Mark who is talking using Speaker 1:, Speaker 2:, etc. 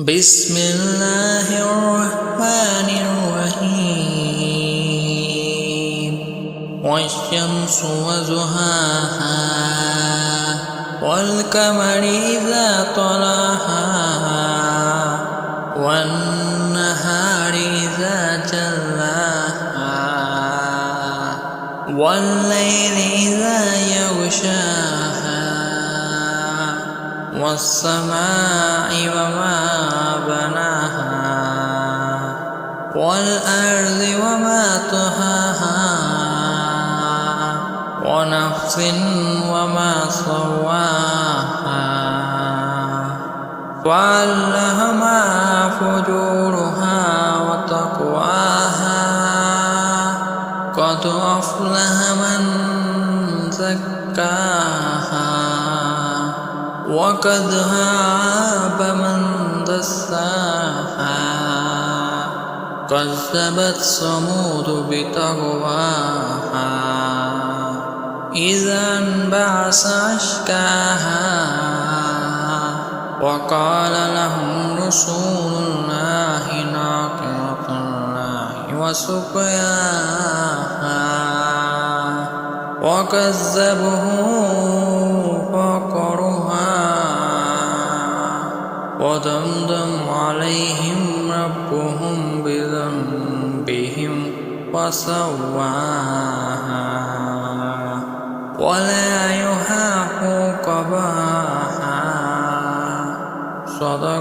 Speaker 1: بسم الله الرحمن الرحيم والشمس وضحاها والقمر إذا طلاها والنهار إذا جلاها والليل إذا يغشاها والسماء وما بناها والأرض وما طحاها ونفس وما سواها فألهمها فجورها وتقواها قد أفلح من زكاها وقد خاب من دساها كذبت ثمود بطغواها إذا انبعث أشقاها وقال لهم رسول الله ناقة الله وسقياها وكذبوه فعقروها ودمدم عليهم ربهم بذنبهم فسواها ولا يحاق عقباها صدق